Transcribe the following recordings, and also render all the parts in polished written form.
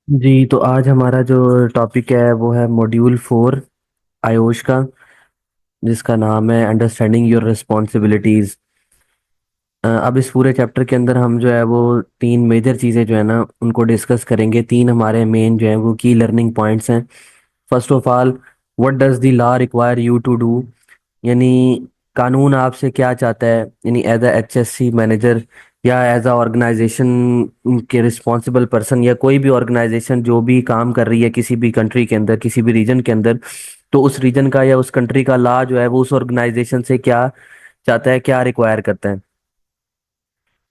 जी, तो आज हमारा जो टॉपिक है वो है मॉड्यूल 4 आयोश का, जिसका नाम है अंडरस्टैंडिंग योर रिस्पॉन्सिबिलिटीज। अब इस पूरे चैप्टर के अंदर हम जो है वो तीन मेजर चीज़ें जो है ना उनको डिस्कस करेंगे। तीन हमारे मेन जो है वो की लर्निंग पॉइंट्स हैं। First of all, what does the law require you to do, यानी कानून आपसे क्या चाहता है, यानी एज अ HSC मैनेजर या एज अ ऑर्गेनाइजेशन के रिस्पॉन्सिबल पर्सन, या कोई भी ऑर्गेनाइजेशन जो भी काम कर रही है किसी भी कंट्री के अंदर, किसी भी रीजन के अंदर, तो उस रीजन का या उस कंट्री का लॉ जो है वो उस ऑर्गेनाइजेशन से क्या चाहता है, क्या रिक्वायर करता है।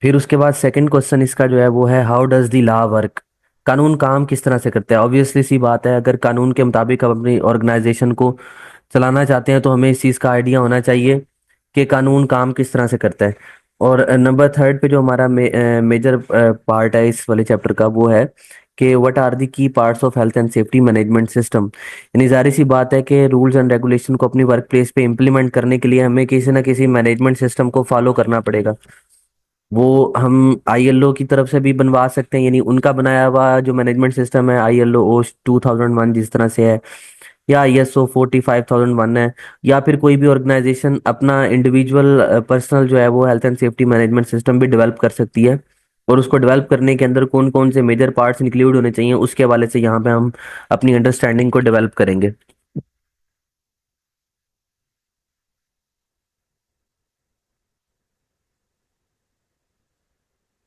फिर उसके बाद सेकंड क्वेश्चन इसका जो है वो है how does the law work, कानून काम किस तरह से करता है। ऑब्वियसली सी बात है, अगर कानून के मुताबिक हम अपनी ऑर्गेनाइजेशन को चलाना चाहते हैं तो हमें इस चीज़ का आइडिया होना चाहिए कि कानून काम किस तरह से करता है। और नंबर थर्ड पे जो हमारा मेजर पार्ट है इस वाले चैप्टर का, वो है कि what are the key parts of health and safety management system. यानी जाहिर सी बात है कि रूल्स एंड रेगुलेशन को अपनी वर्क प्लेस पे इम्प्लीमेंट करने के लिए हमें किसी ना किसी मैनेजमेंट सिस्टम को फॉलो करना पड़ेगा। वो हम ILO की तरफ से भी बनवा सकते हैं, यानी उनका बनाया हुआ जो मैनेजमेंट सिस्टम है, ILO OS 2001 जिस तरह से है, या ISO 45001 है, या फिर कोई भी ऑर्गेनाइजेशन अपना इंडिविजुअल पर्सनल जो है वो health and safety management system भी डेवलप कर सकती है। और उसको डेवलप करने के अंदर कौन कौन से मेजर पार्ट्स इंक्लूड होने चाहिए, उसके हवाले से यहाँ पे हम अपनी अंडरस्टैंडिंग को डेवलप करेंगे।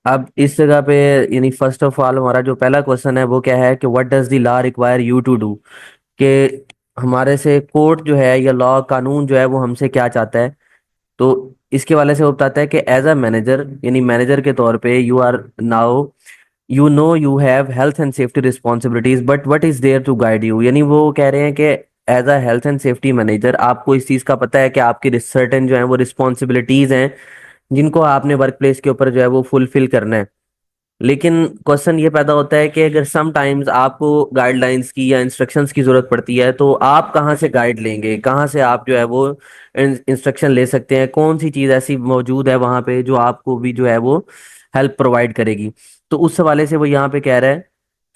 अब इस जगह पे, यानी फर्स्ट ऑफ ऑल हमारा जो पहला क्वेश्चन है वो क्या है कि what does the law require you to do, कि हमारे से कोर्ट जो है या लॉ कानून जो है वो हमसे क्या चाहता है। तो इसके वाले से वो बताता है कि एज अ मैनेजर, यानी मैनेजर के तौर पे, you are now you know you have health and safety responsibilities but what is there to guide you. यानी वो कह रहे हैं कि as a health and safety manager आपको इस चीज़ का पता है कि आपकी सर्टेन जो है वो रिस्पॉन्सिबिलिटीज हैं जिनको आपने वर्क प्लेस के ऊपर जो है वो फुलफिल करना है। लेकिन क्वेश्चन ये पैदा होता है कि अगर सम टाइम्स आपको गाइडलाइंस की या इंस्ट्रक्शंस की जरूरत पड़ती है तो आप कहाँ से गाइड लेंगे, कहाँ से आप जो है वो इंस्ट्रक्शन ले सकते हैं, कौन सी चीज़ ऐसी मौजूद है वहाँ पे जो आपको भी जो है वो हेल्प प्रोवाइड करेगी। तो उस हवाले से वो यहाँ पे कह रहा है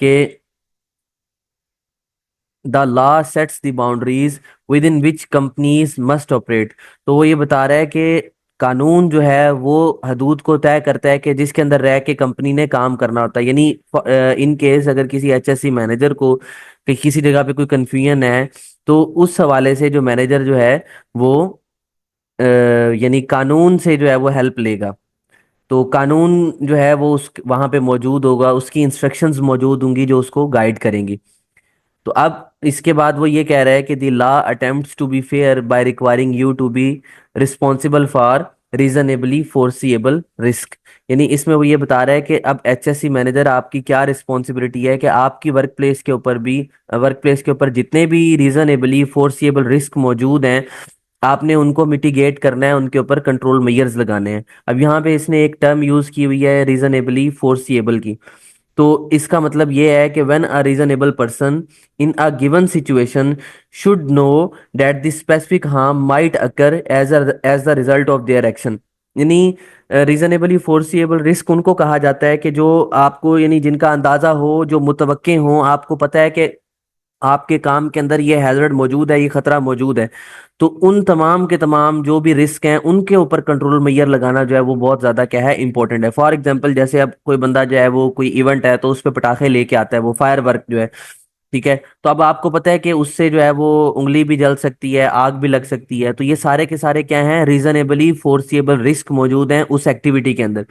कि the law sets the boundaries with in which companies must operate. तो वो ये बता रहा है कि कानून जो है वो हदूद को तय करता है कि जिसके अंदर रह के कंपनी ने काम करना होता है। यानी इन केस अगर किसी HSC मैनेजर को किसी जगह पे कोई कंफ्यूजन है, तो उस हवाले से जो मैनेजर जो है वो यानी कानून से जो है वो हेल्प लेगा। तो कानून जो है वो उस वहां पे मौजूद होगा, उसकी इंस्ट्रक्शंस मौजूद होंगी जो उसको गाइड करेंगी। तो अब इसके बाद वो ये कह रहा है कि the law attempts to be fair by requiring you to be responsible for reasonably foreseeable risk. यानी इसमें वो ये बता रहा है कि अब HSC मैनेजर आपकी क्या रिस्पॉन्सिबिलिटी है कि आपकी वर्क प्लेस के ऊपर भी, वर्क प्लेस के ऊपर जितने भी रीजनेबली फोर्सिएबल रिस्क मौजूद हैं, आपने उनको मिटिगेट करना है, उनके ऊपर कंट्रोल मेजर्स लगाने हैं। अब यहाँ पे इसने एक टर्म यूज की हुई है रीजनेबली फोर्सिएबल की। तो इसका मतलब ये है कि when a reasonable person in a given situation should know that the specific harm might occur as the result of their action. यानी रीजनेबली फोर्सिएबल रिस्क उनको कहा जाता है कि जो आपको, यानी जिनका अंदाजा हो, जो मुतवक्के हो, आपको पता है कि आपके काम के अंदर ये हैजर्ड मौजूद है, ये खतरा मौजूद है। तो उन तमाम के तमाम जो भी रिस्क हैं उनके ऊपर कंट्रोल मैयर लगाना जो है वो बहुत ज्यादा क्या है, इंपॉर्टेंट है। फॉर एग्जांपल, जैसे अब कोई बंदा जो है वो कोई इवेंट है तो उस पे पटाखे लेके आता है, वो फायर वर्क जो है, ठीक है। तो अब आपको पता है कि उससे जो है वो उंगली भी जल सकती है, आग भी लग सकती है। तो ये सारे के सारे क्या हैं, रीजनेबली फोर्सिएबल रिस्क मौजूद हैं उस एक्टिविटी के अंदर।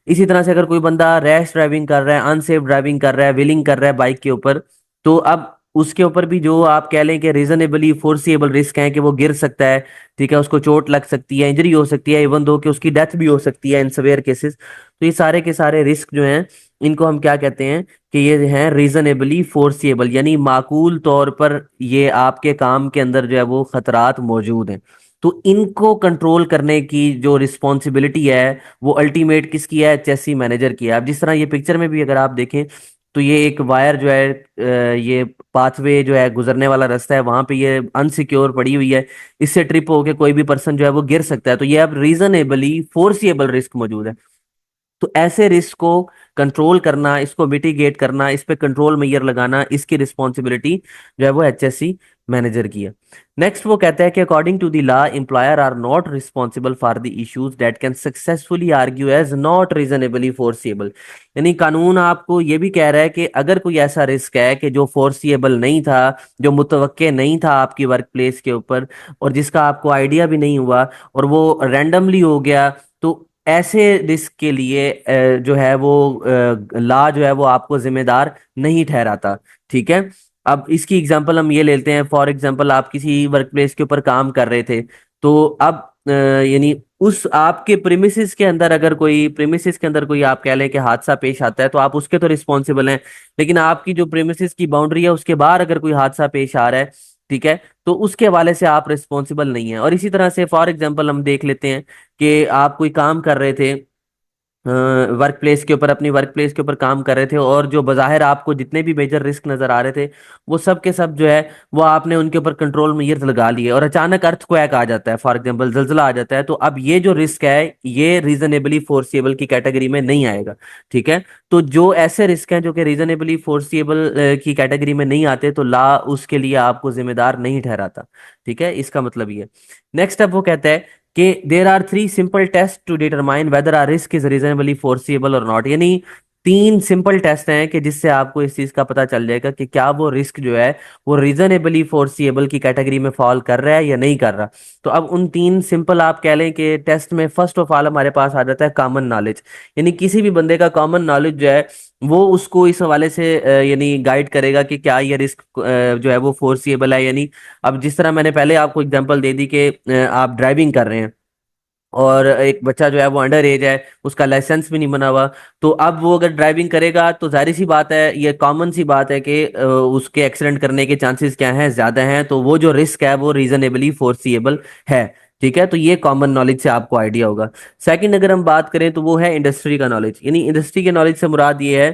इसी तरह से अगर कोई बंदा रैश ड्राइविंग कर रहा है, अनसेफ ड्राइविंग कर रहा है, व्हीलिंग कर रहा है बाइक के ऊपर, तो अब उसके ऊपर भी जो आप कह लें कि रीजनेबली फोर्सिएबल रिस्क है कि वो गिर सकता है, ठीक है, उसको चोट लग सकती है, इंजरी हो सकती है, इवन दो कि उसकी डेथ भी हो सकती है इन सवेयर केसेस। तो ये सारे के सारे रिस्क जो हैं इनको हम क्या कहते हैं कि ये हैं रीजनेबली फोर्सिएबल, यानी माकूल तौर पर ये आपके काम के अंदर जो है वो खतरात मौजूद हैं। तो इनको कंट्रोल करने की जो रिस्पॉन्सिबिलिटी है वो अल्टीमेट किसकी है, HSC मैनेजर की है। अब जिस तरह ये पिक्चर में भी अगर आप देखें तो ये एक वायर जो है, ये पाथवे जो है, गुजरने वाला रास्ता है, वहां पे ये अनसिक्योर पड़ी हुई है। इससे ट्रिप होके कोई भी पर्सन जो है वो गिर सकता है। तो ये अब रीजनेबली फोर्सिएबल रिस्क मौजूद है। तो ऐसे रिस्क को कंट्रोल करना, इसको मिटिगेट करना, इस पे कंट्रोल मेजर लगाना, इसकी रिस्पॉन्सिबिलिटी जो है वो एचएससी मैनेजर की है। नेक्स्ट वो कहता है कि according to the law employer are not responsible for the issues that can successfully argue as not reasonably foreseeable. यानी कानून आपको ये भी कह रहा है कि अगर कोई ऐसा रिस्क है कि जो फोर्सिएबल नहीं था, जो मुतवक्के नहीं था आपकी वर्क प्लेस के ऊपर, और जिसका आपको आइडिया भी नहीं हुआ, और वो रैंडमली हो गया, तो ऐसे रिस्क के लिए जो है वो लॉ जो है वो आपको जिम्मेदार नहीं ठहराता। ठीक है। अब इसकी एग्जांपल हम ये लेते हैं, फॉर एग्जांपल आप किसी वर्क प्लेस के ऊपर काम कर रहे थे, तो अब यानी उस आपके प्रीमिसेस के अंदर अगर कोई प्रीमिसेस के अंदर कोई आप कह लें कि हादसा पेश आता है, तो आप उसके तो रिस्पॉन्सिबल हैं। लेकिन आपकी जो प्रीमिसेस की बाउंड्री है उसके बाहर अगर कोई हादसा पेश आ रहा है, ठीक है, तो उसके हवाले से आप रिस्पॉन्सिबल नहीं है। और इसी तरह से फॉर एग्जांपल हम देख लेते हैं कि आप कोई काम कर रहे थे वर्क प्लेस के ऊपर, अपनी वर्क प्लेस के ऊपर काम कर रहे थे, और जो बाहर आपको जितने भी मेजर रिस्क नजर आ रहे थे, वो सब के सब जो है वो आपने उनके ऊपर कंट्रोल मेजर्स लगा लिए, और अचानक अर्थक्वेक आ जाता है, फॉर एग्जांपल जल्जला आ जाता है, तो अब ये जो रिस्क है ये रीजनेबली फोर्सिएबल की कैटेगरी में नहीं आएगा। ठीक है। तो जो ऐसे रिस्क हैं जो कि रीजनेबली फोर्सिएबल की कैटेगरी में नहीं आते, तो लॉ उसके लिए आपको जिम्मेदार नहीं ठहराता। ठीक है, इसका मतलब ये। नेक्स्ट अब वो कहता है कि there are three simple test to determine whether are risk is reasonably foreseeable or not. यानी तीन सिंपल टेस्ट हैं कि जिससे आपको इस चीज का पता चल जाएगा कि क्या वो रिस्क जो है वो रीजनेबली फोर्सिएबल की कैटेगरी में फॉल कर रहा है या नहीं कर रहा। तो अब उन तीन सिंपल आप कह लें कि टेस्ट में फर्स्ट ऑफ ऑल हमारे पास आ जाता है कॉमन नॉलेज। यानी किसी भी बंदे का कॉमन नॉलेज जो है वो उसको इस हवाले से यानी गाइड करेगा कि क्या ये रिस्क जो है वो फोर्सिएबल है। यानी अब जिस तरह मैंने पहले आपको एग्जांपल दे दी कि आप ड्राइविंग कर रहे हैं, और एक बच्चा जो है वो अंडर एज है, उसका लाइसेंस भी नहीं बना हुआ, तो अब वो अगर ड्राइविंग करेगा तो जाहिर सी बात है, ये कॉमन सी बात है कि उसके एक्सीडेंट करने के चांसेस क्या हैं, ज्यादा हैं। तो वो जो रिस्क है वो रीजनेबली फोर्सिएबल है। ठीक है, तो ये कॉमन नॉलेज से आपको आइडिया होगा। सेकंड अगर हम बात करें तो वो है इंडस्ट्री का नॉलेज। यानी इंडस्ट्री के नॉलेज से मुराद ये है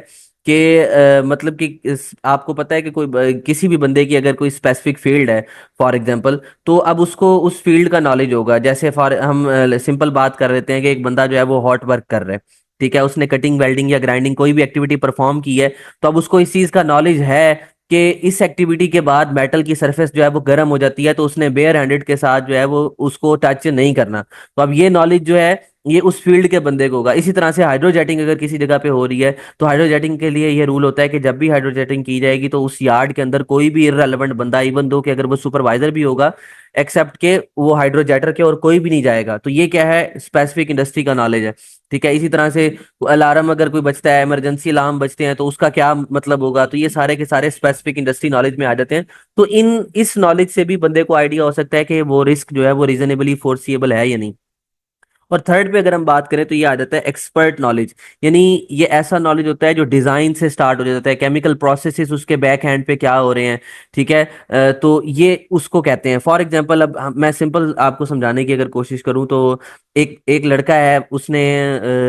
कि मतलब कि आपको पता है कि कोई किसी भी बंदे की अगर कोई स्पेसिफिक फील्ड है, फॉर एग्जांपल, तो अब उसको उस फील्ड का नॉलेज होगा। जैसे फॉर हम सिंपल बात कर लेते हैं कि एक बंदा जो है वो हॉट वर्क कर रहा है, ठीक है, उसने कटिंग, वेल्डिंग या ग्राइंडिंग कोई भी एक्टिविटी परफॉर्म की है, तो अब उसको इस चीज का नॉलेज है कि इस एक्टिविटी के बाद मेटल की सरफेस जो है वो गर्म हो जाती है, तो उसने बेयर हैंडेड के साथ जो है वो उसको टच नहीं करना। तो अब ये नॉलेज जो है ये उस फील्ड के बंदे को होगा। इसी तरह से हाइड्रोजेटिंग अगर किसी जगह पे हो रही है, तो हाइड्रोजेटिंग के लिए ये रूल होता है कि जब भी हाइड्रोजेटिंग की जाएगी तो उस यार्ड के अंदर कोई भी इररेलेवेंट बंदा, इवन दो कि अगर वो सुपरवाइजर भी होगा, एक्सेप्ट के वो हाइड्रोजेटर के, और कोई भी नहीं जाएगा। तो ये क्या है, स्पेसिफिक इंडस्ट्री का नॉलेज है। ठीक है। इसी तरह से अलार्म अगर कोई बजता है, इमरजेंसी अलार्म बजते हैं, तो उसका क्या मतलब होगा, तो ये सारे के सारे स्पेसिफिक इंडस्ट्री नॉलेज में आ जाते हैं। तो इन इस नॉलेज से भी बंदे को आइडिया हो सकता है कि वो रिस्क जो है वो रीजनेबली फोर्सिएबल है या नहीं। और थर्ड पे अगर हम बात करें तो ये आ जाता है एक्सपर्ट नॉलेज। यानी ये ऐसा नॉलेज होता है जो डिजाइन से स्टार्ट हो जाता है, केमिकल प्रोसेसेस उसके बैक हैंड पे क्या हो रहे हैं। ठीक है। तो ये उसको कहते हैं। फॉर एग्जांपल अब मैं सिंपल आपको समझाने की अगर कोशिश करूं तो एक एक लड़का है, उसने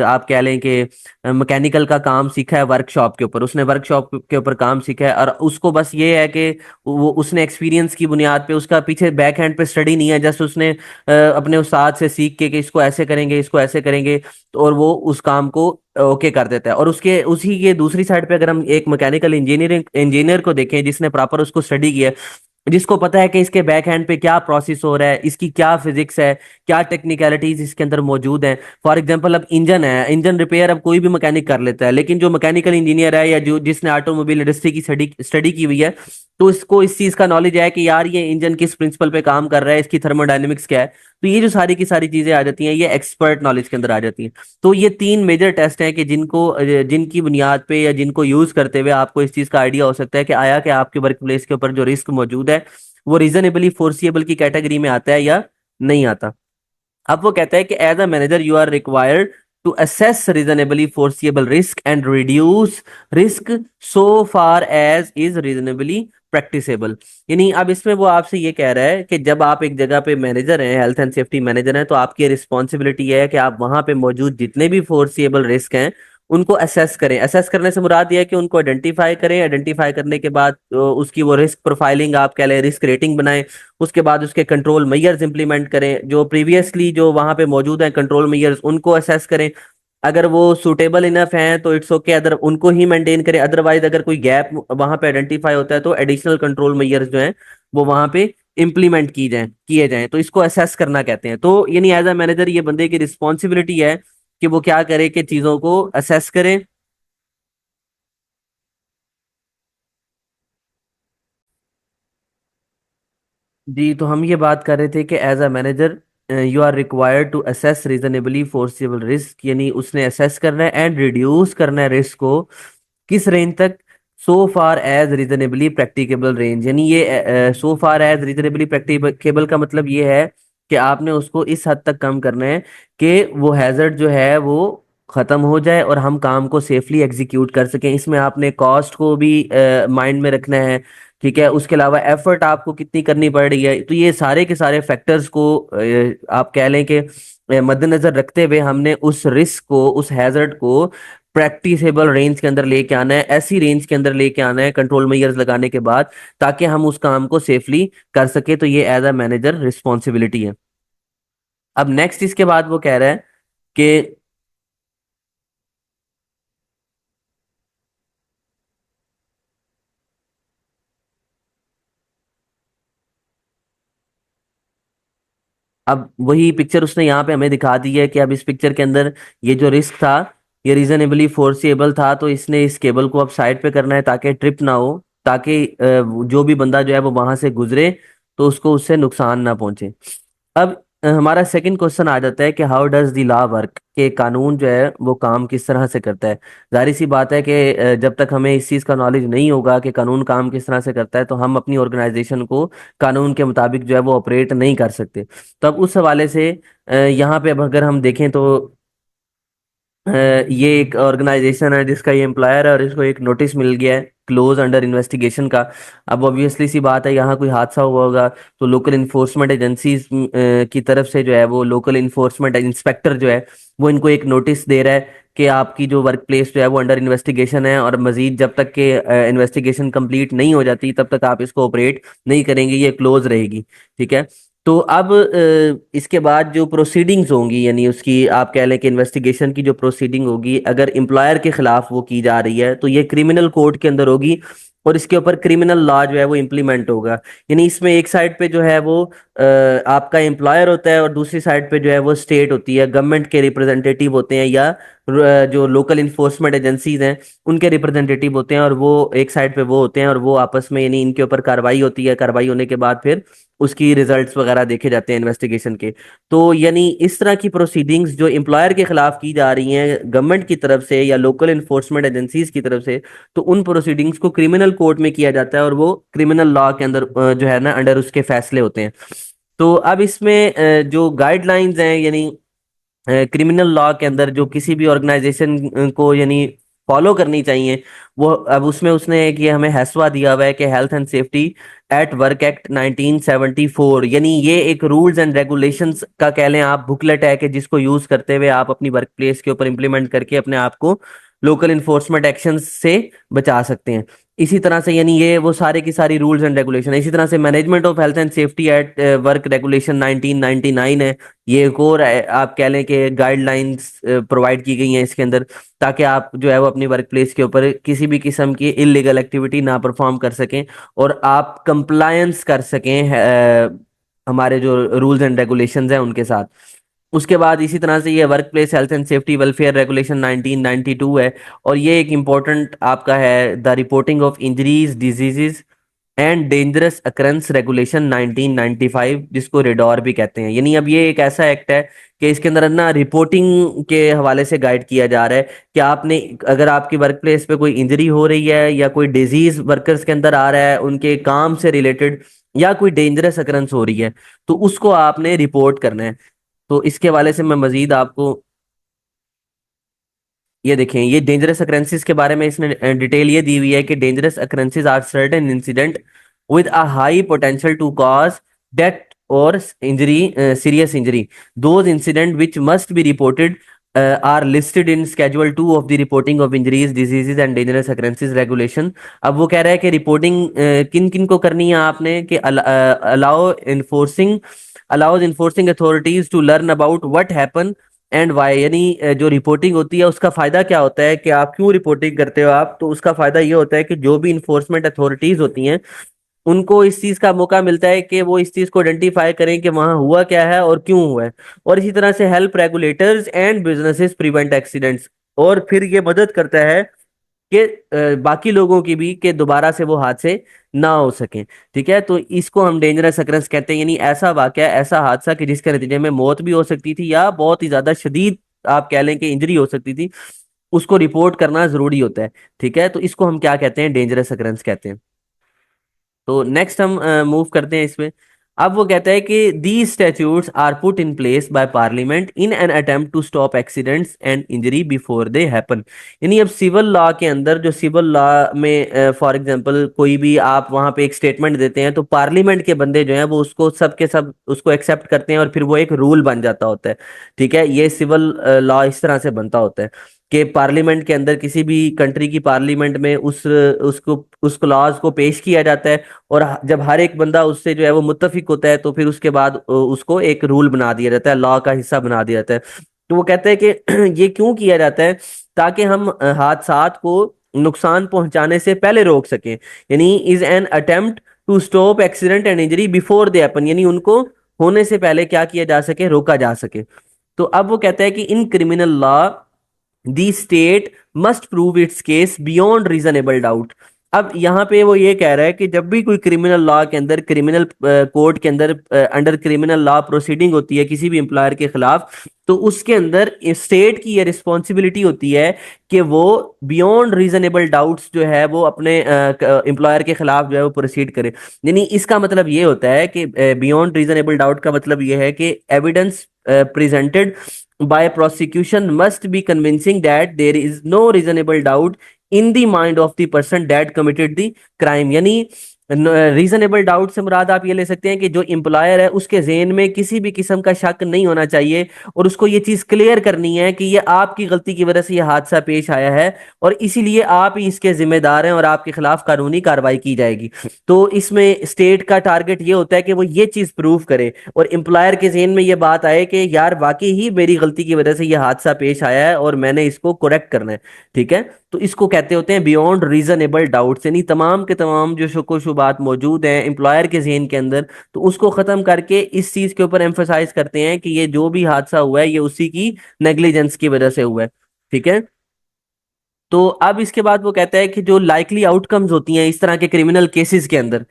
आप कह लें कि मैकेनिकल का काम सीखा है वर्कशॉप के ऊपर, उसने वर्कशॉप के ऊपर काम सीखा है, और उसको बस ये है कि वो उसने एक्सपीरियंस की बुनियाद पे, उसका पीछे बैक हैंड पे स्टडी नहीं है, जस्ट उसने अपने उस्ताद से सीख के कि इसको ऐसे करेंगे, इसको ऐसे करेंगे, और वो उस काम को ओके कर देता है। और उसके उसी के दूसरी साइड पे अगर हम एक मैकेनिकल इंजीनियर को देखें जिसने प्रॉपर उसको स्टडी किया है, जिसको पता है कि इसके बैक हैंड पे क्या प्रोसेस हो रहा है, इसकी क्या फिजिक्स है, क्या टेक्निकलिटीज इसके अंदर मौजूद हैं। फॉर एग्जांपल अब इंजन है, इंजन रिपेयर अब कोई भी मैकेनिक कर लेता है, लेकिन जो मैकेनिकल इंजीनियर है या जो जिसने ऑटोमोबाइल इंडस्ट्री की स्टडी की हुई है, तो इसको इस चीज का नॉलेज है कि यार ये इंजन किस प्रिंसिपल पे काम कर रहा है, इसकी थर्मोडायनेमिक्स क्या है। तो ये जो सारी की सारी चीजें आ जाती हैं, ये एक्सपर्ट नॉलेज के अंदर आ जाती हैं। तो ये तीन मेजर टेस्ट हैं कि जिनकी बुनियाद पे या जिनको यूज करते हुए आपको इस चीज का आइडिया हो सकता है कि आया कि आपके वर्क प्लेस के ऊपर जो रिस्क मौजूद है वो रीजनेबली फोर्सिएबल की कैटेगरी में आता है या नहीं आता। अब वो कहता है कि as a manager you are required to assess reasonably foreseeable risk and reduce risk so far as is reasonably practicable. यानी अब इसमें वो आपसे ये कह रहा है कि जब आप एक जगह पे मैनेजर हैं, हेल्थ एंड सेफ्टी मैनेजर हैं, तो आपकी रिस्पॉन्सिबिलिटी है कि आप वहां पे मौजूद जितने भी फोर्सिएबल रिस्क हैं उनको असेस करें। असेस करने से मुराद ये है कि उनको आइडेंटिफाई करें, आइडेंटिफाई करने के बाद उसकी वो रिस्क प्रोफाइलिंग आप कह लें, रिस्क रेटिंग बनाएं, उसके बाद उसके कंट्रोल मेजर्स इंप्लीमेंट करें, जो प्रीवियसली जो वहां पे मौजूद हैं कंट्रोल मेजर्स उनको असेस करें, अगर वो सुटेबल इनफ हैं तो इट्स ओके, अदर उनको ही मेंटेन करें। अदरवाइज अगर कोई गैप वहां पे आइडेंटिफाई होता है तो एडिशनल कंट्रोल मेजर्स जो हैं वो वहां पे इंप्लीमेंट की जाएं किए जाएं। तो इसको असेस करना कहते हैं। तो यानी एज अ मैनेजर ये बंदे की रिस्पॉन्सिबिलिटी है कि वो क्या करे कि चीजों को असेस करे। जी, तो हम ये बात कर रहे थे कि as a manager you are required to assess reasonably foreseeable risk, यानी उसने असेस करना है एंड रिड्यूस करना है रिस्क को किस रेंज तक, so far as reasonably practicable range. यानी ये so far as reasonably practicable का मतलब ये है कि आपने उसको इस हद तक कम करना है कि वो हैजर्ड जो है वो खत्म हो जाए और हम काम को सेफली एग्जीक्यूट कर सकें। इसमें आपने कॉस्ट को भी माइंड में रखना है, ठीक है। उसके अलावा एफर्ट आपको कितनी करनी पड़ रही है, तो ये सारे के सारे फैक्टर्स को आप कह लें कि मद्देनजर रखते हुए हमने उस रिस्क को, उस हैजर्ड को प्रैक्टिसेबल रेंज के अंदर लेके आना है, ऐसी रेंज के अंदर लेके आना है कंट्रोल मेजर्स लगाने के बाद, ताकि हम उस काम को सेफली कर सके। तो ये एज अ मैनेजर रिस्पॉन्सिबिलिटी है। अब नेक्स्ट इसके बाद वो कह रहा है कि अब वही पिक्चर उसने यहाँ पे हमें दिखा दी है कि अब इस पिक्चर के अंदर ये जो रिस्क था ये रीजनेबली फोर्सेबल था, तो इसने इस केबल को अब साइड पे करना है ताकि ट्रिप ना हो, ताकि जो भी बंदा जो है वो वहां से गुजरे तो उसको उससे नुकसान ना पहुंचे। अब हमारा सेकंड क्वेश्चन आ जाता है कि how does the law work, कि कानून जो है वो काम किस तरह से करता है। जाहिर सी बात है कि जब तक हमें इस चीज़ का नॉलेज नहीं होगा कि कानून काम किस तरह से करता है तो हम अपनी ऑर्गेनाइजेशन को कानून के मुताबिक जो है वो ऑपरेट नहीं कर सकते। तो अब उस हवाले से यहाँ पे अब अगर हम देखें तो ये एक ऑर्गेनाइजेशन है जिसका ये एम्प्लॉयर है और इसको एक नोटिस मिल गया है क्लोज अंडर इन्वेस्टिगेशन का। अब ऑब्वियसली सी बात है, यहाँ कोई हादसा हुआ होगा तो लोकल इन्फोर्समेंट एजेंसीज की तरफ से जो है वो लोकल इन्फोर्समेंट इंस्पेक्टर जो है वो इनको एक नोटिस दे रहा है कि आपकी जो वर्क प्लेस जो है वो अंडर इन्वेस्टिगेशन है और मजीद जब तक के इन्वेस्टिगेशन कंप्लीट नहीं हो जाती तब तक आप इसको ऑपरेट नहीं करेंगे, ये क्लोज रहेगी, ठीक है। तो अब इसके बाद जो प्रोसीडिंग्स होंगी, यानी उसकी आप कह लें कि इन्वेस्टिगेशन की जो प्रोसीडिंग होगी, अगर एम्प्लॉयर के खिलाफ वो की जा रही है तो ये क्रिमिनल कोर्ट के अंदर होगी और इसके ऊपर क्रिमिनल लॉ जो है वो इम्प्लीमेंट होगा। यानी इसमें एक साइड पे जो है वो आपका एम्प्लॉयर होता है और दूसरी साइड पे जो है वो स्टेट होती है, गवर्नमेंट के रिप्रेजेंटेटिव होते हैं या जो लोकल इन्फोर्समेंट एजेंसीज हैं उनके रिप्रेजेंटेटिव होते हैं, और वो एक साइड पे वो होते हैं और वो आपस में, यानी इनके ऊपर कार्रवाई होती है। कार्रवाई होने के बाद फिर उसकी रिजल्ट्स वगैरह देखे जाते हैं इन्वेस्टिगेशन के। तो यानी इस तरह की प्रोसीडिंग्स जो एम्प्लॉयर के खिलाफ की जा रही हैं गवर्नमेंट की तरफ से या लोकल इन्फोर्समेंट एजेंसीज की तरफ से, तो उन प्रोसीडिंग्स को क्रिमिनल कोर्ट में किया जाता है और वो क्रिमिनल लॉ के अंदर जो है ना अंडर उसके फैसले होते हैं। तो अब इसमें जो गाइडलाइंस हैं, यानी क्रिमिनल लॉ के अंदर जो किसी भी ऑर्गेनाइजेशन को यानी फॉलो करनी चाहिए, वो अब उसमें उसने एक ये हमें हैसवा दिया हुआ है कि health and safety at work act 1974। यानी ये एक रूल्स एंड रेगुलेशंस का कह लें आप बुकलेट है कि जिसको यूज करते हुए आप अपनी वर्क प्लेस के ऊपर इंप्लीमेंट करके अपने आप को लोकल इन्फोर्समेंट एक्शन से बचा सकते हैं। इसी तरह से यानी ये वो सारे की सारी रूल्स एंड रेगुलेशन है। इसी तरह से management of health and safety at work regulation 1999 है, ये एक और आप कह लें कि गाइडलाइंस प्रोवाइड की गई हैं इसके अंदर, ताकि आप जो है वो अपनी वर्क प्लेस के ऊपर किसी भी किस्म की इलीगल एक्टिविटी ना परफॉर्म कर सकें और आप कंप्लायंस कर सकें हमारे जो रूल्स एंड रेगुलेशंस हैं उनके साथ। उसके बाद इसी तरह से ये work place health and safety welfare regulation 1992 है, और ये एक इम्पोर्टेंट आपका है the reporting of injuries diseases and dangerous occurrence regulation 1995, जिसको रेडॉर भी कहते हैं। यानी अब ये एक ऐसा एक्ट है कि इसके अंदर ना रिपोर्टिंग के हवाले से गाइड किया जा रहा है कि आपने, अगर आपकी वर्क प्लेस पे कोई इंजरी हो रही है या कोई डिजीज वर्कर्स के अंदर आ रहा है उनके काम से रिलेटेड, या कोई डेंजरस अकरेंस हो रही है, तो उसको आपने रिपोर्ट करना है। तो इसके हवाले से मैं मजीद आपको ये देखें, ये डेंजरस अकरेंसेस के बारे में इसने डिटेल ये दी हुई है कि dangerous occurrences are certain incident with a high potential to cause death और injury, serious injury. Those incident which must be reported are listed in schedule 2 of the reporting of injuries diseases and dangerous occurrences regulation. अब वो कह रहा है कि reporting किन किन को करनी है आपने, कि allow enforcing allows enforcing authorities to learn about what happened and why, यानी जो रिपोर्टिंग होती है उसका फायदा क्या होता है, कि आप क्यों रिपोर्टिंग करते हो आप, तो उसका फायदा ये होता है कि जो भी इन्फोर्समेंट अथॉरिटीज होती हैं उनको इस चीज का मौका मिलता है कि वो इस चीज को आइडेंटिफाई करें कि वहां हुआ क्या है और क्यों हुआ है। और इसी तरह से help regulators and businesses prevent accidents, और फिर ये मदद करता है कि बाकी लोगों की भी, कि दोबारा से वो हादसे ना हो सके। ठीक है, तो इसको हम डेंजरस अकरेंस कहते हैं, यानी ऐसा वाकया, ऐसा हादसा कि जिसके नतीजे में मौत भी हो सकती थी या बहुत ही ज्यादा शदीद आप कह लें कि इंजरी हो सकती थी, उसको रिपोर्ट करना जरूरी होता है। ठीक है, तो इसको हम क्या कहते हैं, डेंजरस अकरेंस कहते हैं। तो नेक्स्ट हम मूव करते हैं इसमें। अब वो कहता है कि the statutes are put in place by parliament in an attempt to stop accidents and injury before they happen. यानी अब सिविल लॉ के अंदर, जो सिविल लॉ में फॉर एग्जांपल कोई भी आप वहां पे एक स्टेटमेंट देते हैं, तो पार्लियामेंट के बंदे जो हैं वो उसको सब के सब उसको एक्सेप्ट करते हैं और फिर वो एक रूल बन जाता होता है। ठीक है, ये सिविल लॉ इस तरह से बनता होता है कि पार्लियामेंट के अंदर, किसी भी कंट्री की पार्लियामेंट में उस क्लॉज को पेश किया जाता है, और जब हर एक बंदा उससे जो है वो मुत्तफिक होता है, तो फिर उसके बाद उसको एक रूल बना दिया जाता है, लॉ का हिस्सा बना दिया जाता है। तो वो कहते हैं कि ये क्यों किया जाता है, ताकि हम हादसात को नुकसान पहुंचाने से पहले रोक सकें। यानी is an attempt to stop accident and injury before they happen, यानी उनको होने से पहले क्या किया जा सके, रोका जा सके। तो अब वो कहता है कि in criminal law the state must prove it's case beyond reasonable doubt. अब यहाँ पे वो ये कह रहा है कि जब भी कोई क्रिमिनल लॉ के अंदर, क्रिमिनल कोर्ट के अंदर, अंडर क्रिमिनल लॉ प्रोसीडिंग होती है किसी भी एम्प्लॉयर के खिलाफ, तो उसके अंदर स्टेट की ये रिस्पॉन्सिबिलिटी होती है कि वो बियॉन्ड रीजनेबल डाउट्स जो है वो अपने एम्प्लॉयर के खिलाफ जो है वो प्रोसीड करे। यानी इसका मतलब ये होता है कि बियॉन्ड रीजनेबल डाउट का मतलब ये है कि evidence presented by prosecution must be convincing that there is no reasonable doubt in the mind of the person that committed the crime। यानी रीजनेबल डाउट से मुराद आप ये ले सकते हैं कि जो एम्प्लॉयर है उसके ज़हन में किसी भी किस्म का शक नहीं होना चाहिए, और उसको ये चीज़ क्लियर करनी है कि ये आपकी गलती की वजह से ये हादसा पेश आया है, और इसीलिए आप ही इसके जिम्मेदार हैं और आपके खिलाफ कानूनी कार्रवाई की जाएगी। तो इसमें स्टेट का टारगेट ये होता है कि वो ये चीज़ प्रूव करे और एम्प्लॉयर के ज़हन में ये बात आए कि यार वाकई ही मेरी गलती की वजह से ये हादसा पेश आया है और मैंने इसको करेक्ट करना है। ठीक है, तो इसको कहते होते हैं बियॉन्ड रीजनेबल डाउट्स, यानी तमाम के तमाम जो शक शुबात मौजूद हैं एम्प्लॉयर के जहन के अंदर, तो उसको खत्म करके इस चीज के ऊपर एम्फोसाइज करते हैं कि ये जो भी हादसा हुआ है ये उसी की नेग्लिजेंस की वजह से हुआ है। ठीक है, तो अब इसके बाद वो कहता है कि जो लाइकली आउटकम्स होती हैं इस तरह के क्रिमिनल केसेस के अंदर,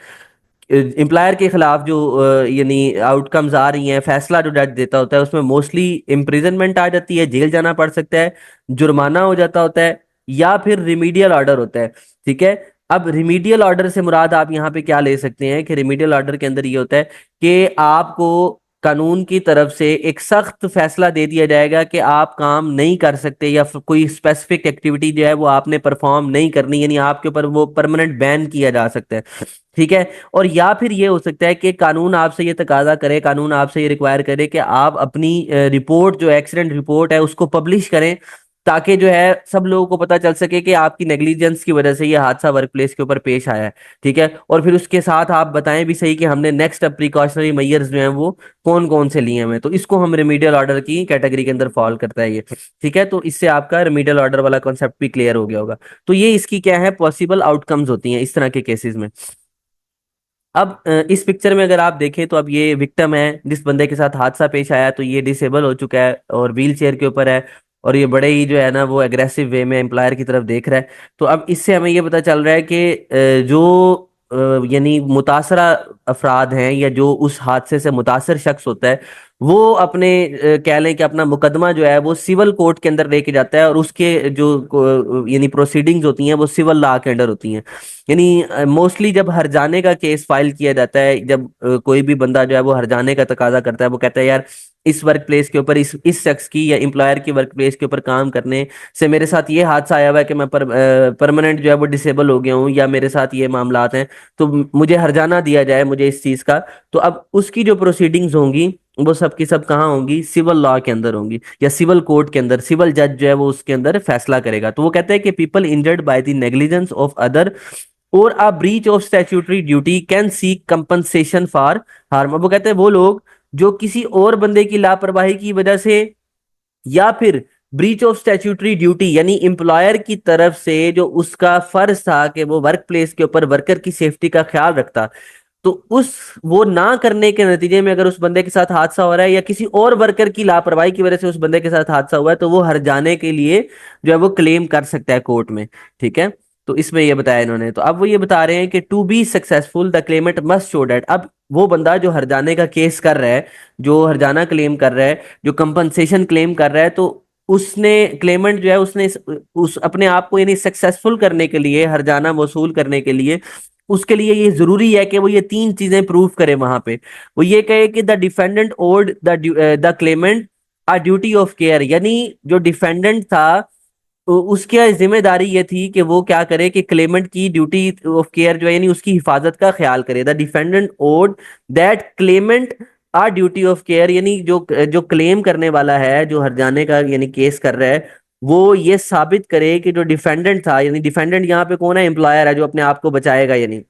एम्प्लॉयर के खिलाफ जो यानी आउटकम्स आ रही हैं, फैसला जो जज देता होता है उसमें मोस्टली इम्प्रिजनमेंट आ जाती है, जेल जाना पड़ सकता है, जुर्माना हो जाता होता है, या फिर रिमीडियल ऑर्डर होता है। ठीक है, अब रिमीडियल ऑर्डर से मुराद आप यहाँ पे क्या ले सकते हैं, कि रिमीडियल ऑर्डर के अंदर ये होता है कि आपको कानून की तरफ से एक सख्त फैसला दे दिया जाएगा कि आप काम नहीं कर सकते, या फिर कोई स्पेसिफिक एक्टिविटी जो है वो आपने परफॉर्म नहीं करनी, यानी आपके ऊपर वो परमानेंट बैन किया जा सकता है। ठीक है, और या फिर ये हो सकता है कि कानून आपसे ये तकाजा करे, कानून आपसे ये रिक्वायर करे कि आप अपनी रिपोर्ट, जो एक्सीडेंट रिपोर्ट है उसको पब्लिश करें, ताकि जो है सब लोगों को पता चल सके कि आपकी नेग्लिजेंस की वजह से ये हादसा वर्क प्लेस के ऊपर पेश आया है। ठीक है, और फिर उसके साथ आप बताएं भी सही कि हमने नेक्स्ट अब प्रिकॉशनरी मेजर्स जो हैं वो कौन कौन से लिए हैं, तो इसको हम रेमीडियल ऑर्डर की कैटेगरी के अंदर फॉल करता है ये। ठीक है, तो इससे आपका रेमीडियल ऑर्डर वाला कॉन्सेप्ट भी क्लियर हो गया होगा। तो ये इसकी क्या है, पॉसिबल आउटकम्स होती हैं इस तरह के केसेस में। अब इस पिक्चर में अगर आप देखें तो अब ये विक्टिम है जिस बंदे के साथ हादसा पेश आया, तो ये डिसेबल हो चुका है और व्हील चेयर के ऊपर है, और ये बड़े ही जो है ना वो एग्रेसिव वे में एम्प्लॉयर की तरफ देख रहा है। तो अब इससे हमें ये पता चल रहा है कि जो यानी मुतासरा अफराद हैं, या जो उस हादसे से मुतासर शख्स होता है, वो अपने कह लें कि अपना मुकदमा जो है वो सिविल कोर्ट के अंदर लेके जाता है, और उसके जो यानी प्रोसीडिंग्स होती हैं वो सिविल लॉ के अंडर होती हैं। यानी मोस्टली जब हरजाने का केस फाइल किया जाता है, जब कोई भी बंदा जो है वो हरजाने का तकाजा करता है, वो कहता है यार इस वर्क प्लेस के ऊपर, इस शख्स की या एम्प्लॉयर की वर्क प्लेस के ऊपर काम करने से मेरे साथ ये हादसा आया हुआ है कि मैं परमानेंट जो है वो डिसेबल हो गया हूँ, या मेरे साथ ये मामलात हैं, तो मुझे हरजाना दिया जाए मुझे इस चीज का। तो अब उसकी जो प्रोसीडिंग्स होंगी वो सब की सब कहाँ होंगी, सिविल लॉ के अंदर होंगी, या सिविल कोर्ट के अंदर सिविल जज जो है वो उसके अंदर फैसला करेगा। तो वो कहते हैं कि people injured by the negligence of other और a breach of statutory duty can seek compensation for harm. अब वो कहते हैं वो लोग जो किसी और बंदे की लापरवाही की वजह से या फिर ब्रीच ऑफ स्टैट्यूटरी ड्यूटी, यानी एम्प्लॉयर की तरफ से जो उसका फर्ज था कि वो वर्क प्लेस के ऊपर वर्कर की सेफ्टी का ख्याल रखता, तो उस वो ना करने के नतीजे में अगर उस बंदे के साथ हादसा हो रहा है या किसी और वर्कर की लापरवाही की वजह से उस बंदे के साथ हादसा हुआ है, तो वो हर जाने के लिए जो है वो क्लेम कर सकता है कोर्ट में। ठीक है, तो इसमें ये बताया इन्होंने। तो अब वो ये बता रहे हैं कि to be successful the claimant must show that, अब वो बंदा जो हरजाने का केस कर रहा है, जो हरजाना क्लेम कर रहा है, जो कंपनसेशन क्लेम कर रहा है, तो उसने क्लेमेंट जो है उसने उस अपने आप को यानी सक्सेसफुल करने के लिए, हरजाना वसूल करने के लिए, उसके लिए ये जरूरी है कि वो ये तीन चीजें प्रूव करे वहां पे। वो ये कहे कि the defendant owed the claimant a duty of care, यानी जो डिफेंडेंट था तो उसकी जिम्मेदारी ये थी कि वो क्या करे कि क्लेमेंट की ड्यूटी ऑफ केयर जो है यानी उसकी हिफाजत का ख्याल करे। The defendant owed that claimant a duty of care, यानी जो जो क्लेम करने वाला है, जो हर्जाने का यानी केस कर रहा है, वो ये साबित करे कि जो डिफेंडेंट था, यानी डिफेंडेंट यहाँ पे कौन है, एम्प्लॉयर है जो अपने आप को बचाएगा, यानी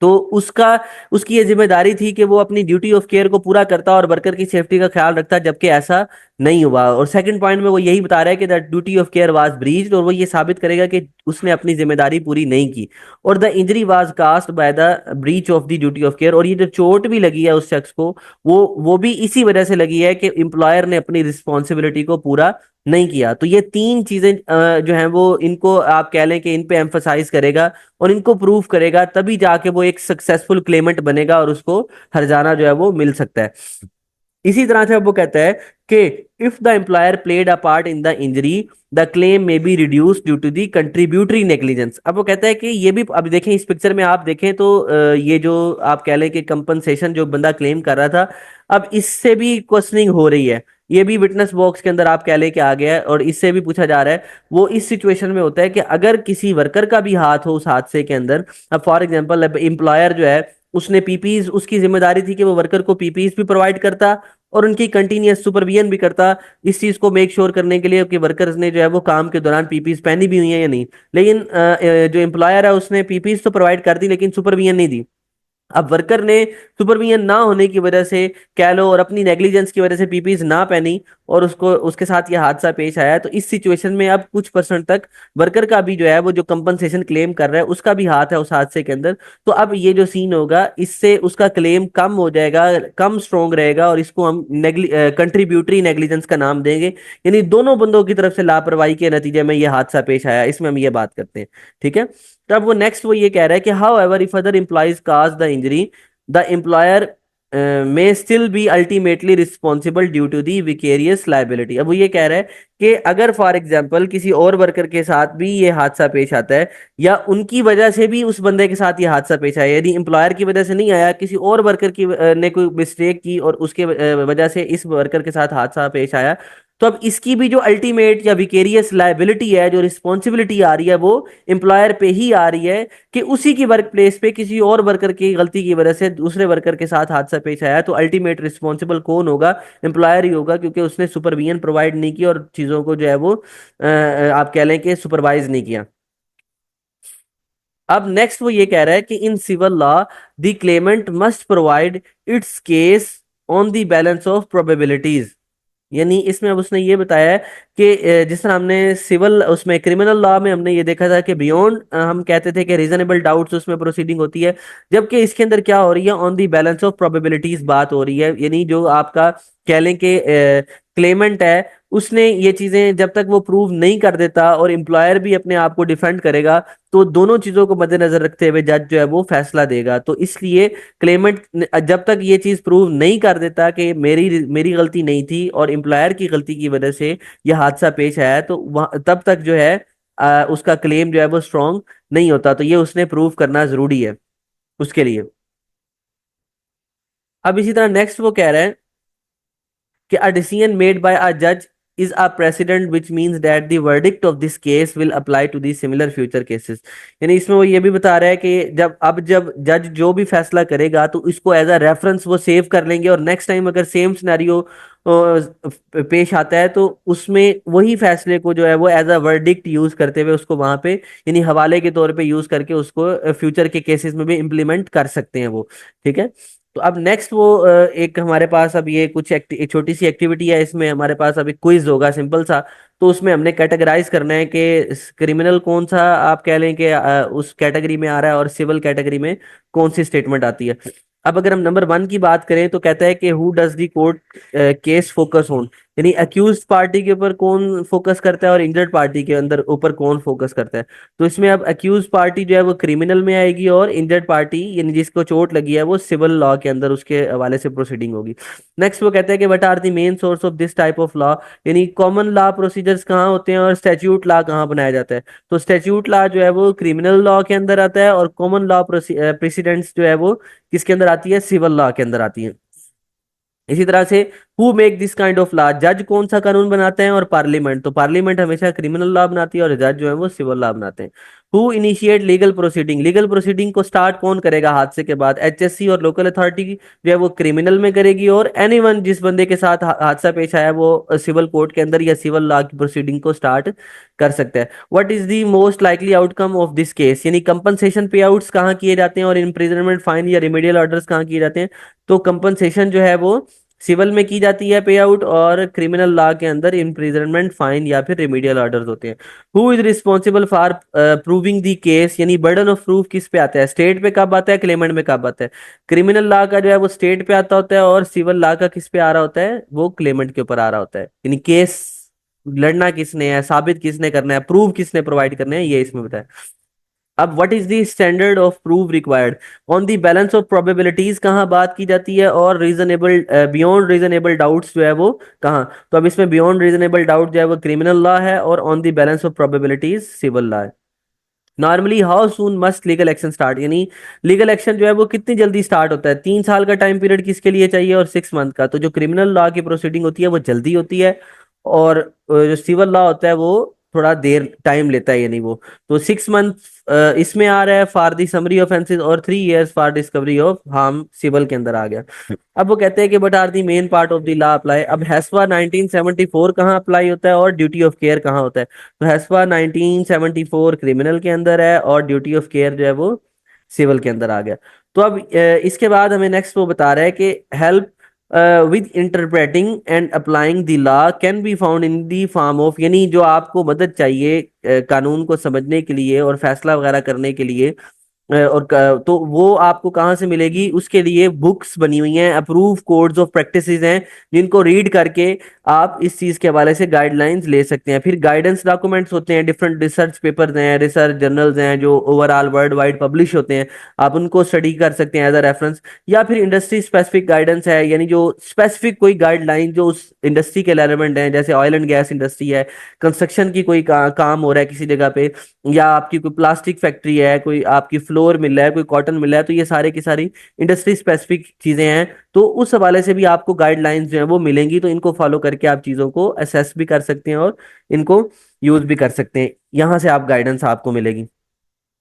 तो उसका उसकी ये जिम्मेदारी थी कि वो अपनी ड्यूटी ऑफ केयर को पूरा करता और वर्कर की सेफ्टी का ख्याल रखता, जबकि ऐसा नहीं हुआ। और सेकंड पॉइंट में वो यही बता रहा है कि the duty of care was breached, और वो ये साबित करेगा कि उसने अपनी जिम्मेदारी पूरी नहीं की, और the injury was caused by the breach of the duty of care, और ये जो चोट भी लगी है उस शख्स को, वो भी इसी वजह से लगी है कि एम्प्लॉयर ने अपनी रिस्पॉन्सिबिलिटी को पूरा नहीं किया। तो ये तीन चीजें जो हैं वो इनको आप कह लें कि इन पे एम्फसाइज करेगा और इनको प्रूव करेगा, तभी जाके वो एक सक्सेसफुल क्लेमेंट बनेगा और उसको हर्जाना जो है वो मिल सकता है। इसी तरह से अब वो कहता है कि if the employer played a part in the injury the claim may be reduce due to the contributory negligence. अब वो कहता है कि ये भी, अब देखें इस पिक्चर में आप देखें तो ये जो आप कह लें कि कंपनसेशन जो बंदा क्लेम कर रहा था, अब इससे भी क्वेश्चनिंग हो रही है, ये भी विटनेस बॉक्स के अंदर आप कह लें कि आ गया है, और इससे भी पूछा जा रहा है। वो इस सिचुएशन में होता है कि अगर किसी वर्कर का भी हाथ हो उस हादसे के अंदर, अब फॉर एग्जांपल एम्प्लॉयर जो है उसने पीपीज, उसकी जिम्मेदारी थी कि वो वर्कर को पीपीज भी प्रोवाइड करता और उनकी कंटिन्यूअस सुपरविजन भी करता, इस चीज को मेक श्योर करने के लिए कि वर्कर्स ने जो है वो काम के दौरान पीपीज पहनी भी हुई है या नहीं। लेकिन जो एम्प्लॉयर है उसने पीपीज तो प्रोवाइड कर दी लेकिन सुपरविजन नहीं दी। अब वर्कर ने सुपरविजन ना होने की वजह से कह लो और अपनी नेग्लिजेंस की वजह से पीपीज ना पहनी और उसको उसके साथ ये हादसा पेश आया, तो इस सिचुएशन में अब कुछ परसेंट तक वर्कर का भी जो है वो जो कंपनसेशन क्लेम कर रहा है उसका भी हाथ है उस हादसे के अंदर। तो अब ये जो सीन होगा इससे उसका क्लेम कम हो जाएगा, कम स्ट्रोंग रहेगा, और इसको हम कंट्रीब्यूटरी नेग्लिजेंस का नाम देंगे, यानी दोनों बंदों की तरफ से लापरवाही के नतीजे में ये हादसा पेश आया, इसमें हम ये बात करते हैं। ठीक है, तब वो नेक्स्ट वो ये कह रहा है कि how if other employees cause the injury the employer may still be ultimately responsible due to the vicarious liability. अब वो ये कह रहा है कि अगर फॉर एग्जाम्पल किसी और वर्कर के साथ भी ये हादसा पेश आता है या उनकी वजह से भी उस बंदे के साथ ये हादसा पेश आया, यदि एम्प्लॉयर की वजह से नहीं आया, किसी और वर्कर की ने कोई मिस्टेक की और उसके वजह से इस वर्कर के साथ हादसा पेश आया, तो अब इसकी भी जो अल्टीमेट या विकेरियस लाइबिलिटी है, जो रिस्पॉन्सिबिलिटी आ रही है, वो एम्प्लॉयर पे ही आ रही है कि उसी की वर्क प्लेस पे किसी और वर्कर की गलती की वजह से दूसरे वर्कर के साथ हादसा पेश आया, तो अल्टीमेट रिस्पॉन्सिबल कौन होगा, एम्प्लॉयर ही होगा, क्योंकि उसने सुपरविजन प्रोवाइड नहीं की और चीजों को जो है वो आप कह लें कि सुपरवाइज नहीं किया। अब नेक्स्ट वो ये कह रहा है कि in civil law the claimant must provide its case on the balance of probabilities, यानी इसमें अब उसने ये बताया है कि जिस तरह हमने सिविल उसमें क्रिमिनल लॉ में हमने ये देखा था कि बियॉन्ड हम कहते थे कि रीजनेबल डाउट्स उसमें प्रोसीडिंग होती है, जबकि इसके अंदर क्या हो रही है, on the balance of probabilities बात हो रही है, यानी जो आपका कह लें कि क्लेमेंट है उसने ये चीजें जब तक वो प्रूव नहीं कर देता और एम्प्लॉयर भी अपने आप को डिफेंड करेगा, तो दोनों चीजों को मद्देनजर रखते हुए जज जो है वो फैसला देगा। तो इसलिए क्लेमेंट जब तक ये चीज प्रूव नहीं कर देता कि मेरी मेरी गलती नहीं थी और एम्प्लॉयर की गलती की वजह से यह हादसा पेश आया, तो तब तक जो है उसका क्लेम जो है वो स्ट्रांग नहीं होता। तो ये उसने प्रूव करना जरूरी है उसके लिए। अब इसी तरह नेक्स्ट वो कह रहे हैं कि a decision made by a judge is a precedent which means that the verdict of this case will apply to the similar future cases। यानी इसमें वो ये भी बता रहा है कि जब जज जो भी फैसला करेगा तो इसको एज अ रेफरेंस वो सेव कर लेंगे, और नेक्स्ट टाइम अगर सेम सिनेरियो पेश आता है तो उसमें वही फैसले को जो है वो एज अ वर्डिक्ट यूज करते हुए उसको वहां पे यानी हवाले के तौर पे यूज करके उसको फ्यूचर के केसेस में भी इम्प्लीमेंट कर सकते हैं वो। ठीक है, तो अब नेक्स्ट वो एक हमारे पास अब ये कुछ एक छोटी सी एक्टिविटी है, इसमें हमारे पास अभी क्विज होगा सिंपल सा। तो उसमें हमने कैटेगराइज करना है कि क्रिमिनल कौन सा आप कह लें कि उस कैटेगरी में आ रहा है, और सिविल कैटेगरी में कौन सी स्टेटमेंट आती है। अब अगर हम नंबर 1 की बात करें तो कहता है कि who does the court case focus on, यानी अक्यूज पार्टी के ऊपर कौन फोकस करता है और इंजर्ड पार्टी के अंदर ऊपर कौन फोकस करता है। तो इसमें अब अक्यूज पार्टी जो है वो क्रिमिनल में आएगी, और इंजर्ड पार्टी यानी जिसको चोट लगी है वो सिविल लॉ के अंदर उसके हवाले से प्रोसीडिंग होगी। नेक्स्ट वो कहते हैं कि what are the main source of this type of law, यानी कॉमन लॉ प्रोसीजर्स कहाँ होते हैं और स्टैट्यूट लॉ कहाँ बनाया जाता है। तो स्टैट्यूट लॉ जो है वो क्रिमिनल लॉ के अंदर आता है, और कॉमन लॉ प्रेसिडेंट्स जो है वो किसके अंदर आती है, सिविल लॉ के अंदर आती है। इसी तरह से who make this kind of law, जज कौन सा कानून बनाते हैं, और पार्लियामेंट, तो पार्लियामेंट हमेशा क्रिमिनल लॉ बनाती है और जज जो है वो सिविल लॉ बनाते हैं। Who initiate legal proceeding, legal proceeding को स्टार्ट कौन करेगा हादसे के बाद, एचएससी और लोकल अथॉरिटी जो है वो क्रिमिनल में करेगी, और एनीवन जिस बंदे के साथ हादसा पेश आया वो सिविल कोर्ट के अंदर या सिविल लॉ की प्रोसीडिंग को स्टार्ट कर सकता है। What is the most likely outcome of this case, यानी कंपनसेशन पे आउट्स कहाँ किए जाते हैं और इम्प्रिजनमेंट फाइन या रिमीडियल ऑर्डर्स कहाँ किए जाते हैं। तो कंपनसेशन जो है वो सिविल में की जाती है पे आउट, और क्रिमिनल लॉ के अंदर इम्प्रिजनमेंट फाइन या फिर रिमीडियल ऑर्डर्स होते हैं। Who is responsible for proving the case, यानी बर्डन ऑफ प्रूफ किस पे आता है, स्टेट पे कब आता है, क्लेमेंट में कब आता है। क्रिमिनल लॉ का जो है वो स्टेट पे आता होता है, और सिविल लॉ का किस पे आ रहा होता है, वो क्लेमेंट के ऊपर आ रहा होता है। यानी केस लड़ना किसने है, साबित किसने करना है, प्रूफ किसने प्रोवाइड करने हैं, ये इसमें बताया। अब what is the standard of proof required, on the balance of probabilities कहाँ बात की जाती है, और रीजनेबल बियॉन्ड रीजनेबल डाउट्स जो है वो कहाँ। तो अब इसमें बियॉन्ड रीजनेबल डाउट जो है वो क्रिमिनल लॉ है, और on the balance of probabilities civil law है। Normally how soon must legal action start, यानी लीगल एक्शन जो है वो कितनी जल्दी स्टार्ट होता है, 3 साल का टाइम पीरियड किसके लिए चाहिए, और 6 मंथ का। तो जो क्रिमिनल लॉ की प्रोसीडिंग होती है वो जल्दी होती है, और जो सिविल लॉ होता है वो थोड़ा देर टाइम लेता है, यानी वो। तो 6 मंथ इसमें आ रहा है फॉर दी समरी ऑफेंसेस, और 3 years for discovery of harm civil के अंदर आ गया। अब वो कहते हैं कि but are the main part of the law apply, अब हैसवा 1974 कहाँ अप्लाई होता है और ड्यूटी ऑफ केयर कहाँ होता है। तो हैसवा 1974 क्रिमिनल के अंदर है, और ड्यूटी ऑफ केयर जो है वो सिविल के अंदर आ गया। तो अब इसके बाद हमें नेक्स्ट वो बता रहा है कि help with interpreting and applying the law can be found in the form of, यानी जो आपको मदद चाहिए कानून को समझने के लिए और फैसला वगैरह करने के लिए, तो वो आपको कहाँ से मिलेगी, उसके लिए बुक्स बनी हुई हैं, अप्रूव कोड्स ऑफ प्रैक्टिसेस हैं, जिनको रीड करके आप इस चीज के हवाले से गाइडलाइंस ले सकते हैं। फिर गाइडेंस डॉक्यूमेंट्स होते हैं, डिफरेंट रिसर्च पेपर्स हैं, रिसर्च जर्नल्स हैं जो ओवरऑल वर्ल्ड वाइड पब्लिश होते हैं, आप उनको स्टडी कर सकते हैं एज अ रेफरेंस। या फिर इंडस्ट्री स्पेसिफिक गाइडेंस है, यानी जो स्पेसिफिक कोई गाइडलाइन जो उस इंडस्ट्री के रेलेवेंट है, जैसे ऑयल एंड गैस इंडस्ट्री है, कंस्ट्रक्शन की कोई काम हो रहा है किसी जगह पे, या आपकी कोई प्लास्टिक फैक्ट्री है, कोई आपकी फ्लोर मिल रहा है, कोई कॉटन मिल रहा है, तो ये सारे की सारी इंडस्ट्री स्पेसिफिक चीजें हैं। तो उस हवाले से भी आपको गाइडलाइंस जो है वो मिलेंगी, तो इनको फॉलो करके आप चीजों को असेस भी कर सकते हैं और इनको यूज भी कर सकते हैं, यहाँ से आप गाइडेंस आपको मिलेगी।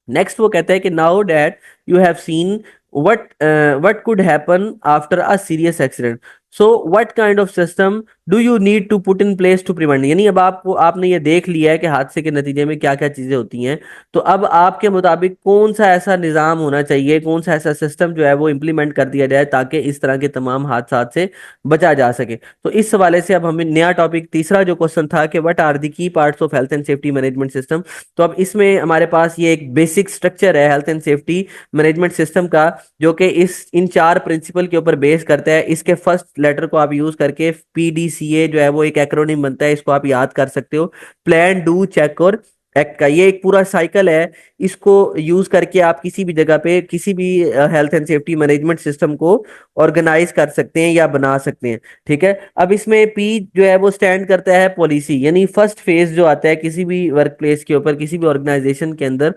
नेक्स्ट वो कहता है कि now that you have seen what could happen after a serious accident, so what kind of system do you need to put in place to prevent, यानी अब आपको आपने ये देख लिया है कि हादसे के नतीजे में क्या क्या चीजें होती हैं। तो अब आपके मुताबिक कौन सा ऐसा निज़ाम होना चाहिए, कौन सा ऐसा सिस्टम जो है वो इम्प्लीमेंट कर दिया जाए ताकि इस तरह के तमाम हादसा से बचा जा सके। तो इस हवाले से अब हमें नया टॉपिक, तीसरा जो क्वेश्चन था कि what are the key parts of health and safety management system. तो अब इसमें हमारे पास ये एक बेसिक स्ट्रक्चर है health and safety management system का, जो कि इस इन 4 प्रिंसिपल के ऊपर बेस करता है। इसके फर्स्ट लेटर को आप यूज करके पीडीसीए जो है वो एक एक्रोनिम बनता है, इसको आप याद कर सकते हो, प्लान डू चेक और एक्ट का। ये एक पूरा साइकिल है, इसको यूज करके आप किसी भी जगह पे किसी भी health and safety management system को ऑर्गेनाइज कर सकते हैं या बना सकते हैं। ठीक है, अब इसमें पी जो है वो स्टैंड करता है पॉलिसी, यानी फर्स्ट फेज जो आता है किसी भी वर्क प्लेस के ऊपर, किसी भी ऑर्गेनाइजेशन के अंदर